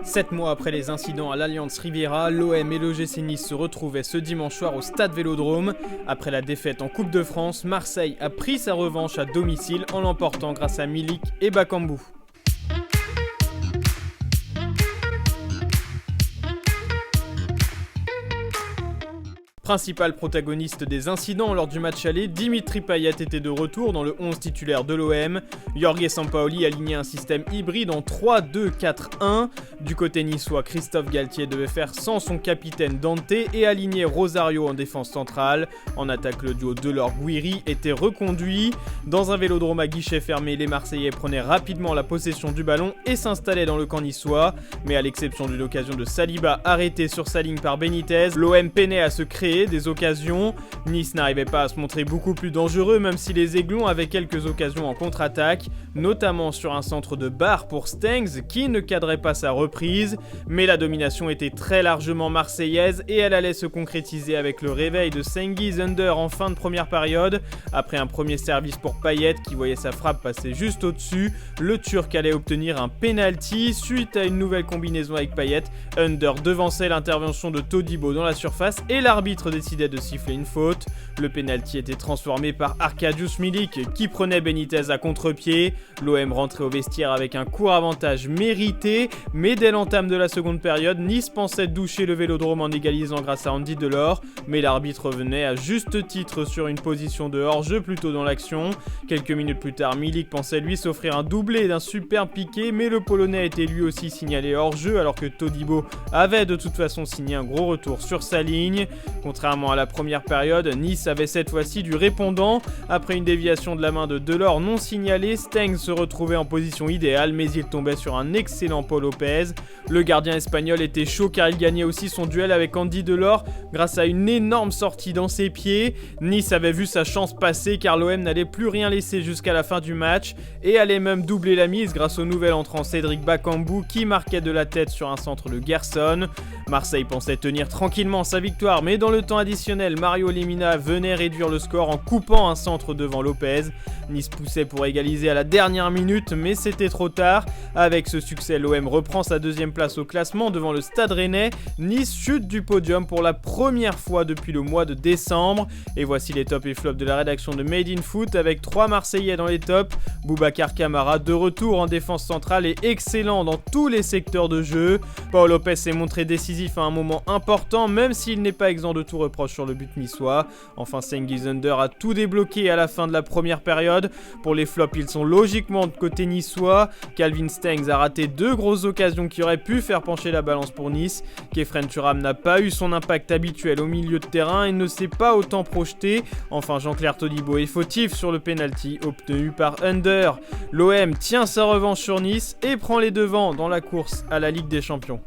7 mois après les incidents à l'Allianz Riviera, l'OM et l'OGC Nice se retrouvaient ce dimanche soir au Stade Vélodrome. Après la défaite en Coupe de France, Marseille a pris sa revanche à domicile en l'emportant grâce à Milik et Bakambu. Principal protagoniste des incidents lors du match aller, Dimitri Payet était de retour dans le 11 titulaire de l'OM. Jorge Sampaoli alignait un système hybride en 3-2-4-1. Du côté niçois, Christophe Galtier devait faire sans son capitaine Dante et aligner Rosario en défense centrale. En attaque, le duo Delors-Guiri était reconduit. Dans un vélodrome à guichet fermé, les Marseillais prenaient rapidement la possession du ballon et s'installaient dans le camp niçois. Mais à l'exception d'une occasion de Saliba arrêtée sur sa ligne par Benitez, l'OM peinait à se créer des occasions. Nice n'arrivait pas à se montrer beaucoup plus dangereux, même si les Aiglons avaient quelques occasions en contre-attaque, notamment sur un centre de barre pour Stengs qui ne cadrait pas sa reprise. Mais la domination était très largement marseillaise et elle allait se concrétiser avec le réveil de Cengiz Under en fin de première période. Après un premier service pour Payet qui voyait sa frappe passer juste au-dessus, le Turc allait obtenir un penalty suite à une nouvelle combinaison avec Payet. Under devançait l'intervention de Todibo dans la surface et l'arbitre décidait de siffler une faute. Le penalty était transformé par Arkadiusz Milik qui prenait Benitez à contre-pied. L'OM rentrait au vestiaire avec un court avantage mérité, mais dès l'entame de la seconde période, Nice pensait doucher le Vélodrome en égalisant grâce à Andy Delors, mais l'arbitre revenait à juste titre sur une position de hors-jeu plutôt dans l'action. Quelques minutes plus tard, Milik pensait lui s'offrir un doublé d'un superbe piqué, mais le Polonais était lui aussi signalé hors-jeu alors que Todibo avait de toute façon signé un gros retour sur sa ligne. Contrairement à la première période, Nice avait cette fois-ci du répondant. Après une déviation de la main de Delors non signalée, Stengs se retrouvait en position idéale, mais il tombait sur un excellent Paul Lopez. Le gardien espagnol était chaud car il gagnait aussi son duel avec Andy Delors grâce à une énorme sortie dans ses pieds. Nice avait vu sa chance passer car l'OM n'allait plus rien laisser jusqu'à la fin du match et allait même doubler la mise grâce au nouvel entrant Cédric Bakambu qui marquait de la tête sur un centre de Gerson. Marseille pensait tenir tranquillement sa victoire, mais dans le temps additionnel, Mario Lemina venait réduire le score en coupant un centre devant Lopez. Nice poussait pour égaliser à la dernière minute, mais c'était trop tard. Avec ce succès, l'OM reprend sa deuxième place au classement devant le Stade Rennais. Nice chute du podium pour la première fois depuis le mois de décembre. Et voici les tops et flops de la rédaction de Made in Foot avec 3 Marseillais dans les tops. Boubacar Kamara de retour en défense centrale et excellent dans tous les secteurs de jeu. Paul Lopez s'est montré décisif à un moment important, même s'il n'est pas exempt de tout reproche sur le but niçois. Enfin, Cengiz Under a tout débloqué à la fin de la première période. Pour les flops, ils sont logiquement de côté niçois. Calvin Stengs a raté 2 grosses occasions qui auraient pu faire pencher la balance pour Nice. Khéphren Thuram n'a pas eu son impact habituel au milieu de terrain et ne s'est pas autant projeté. Enfin, Jean-Claire Todibo est fautif sur le penalty obtenu par Under. L'OM tient sa revanche sur Nice et prend les devants dans la course à la Ligue des Champions.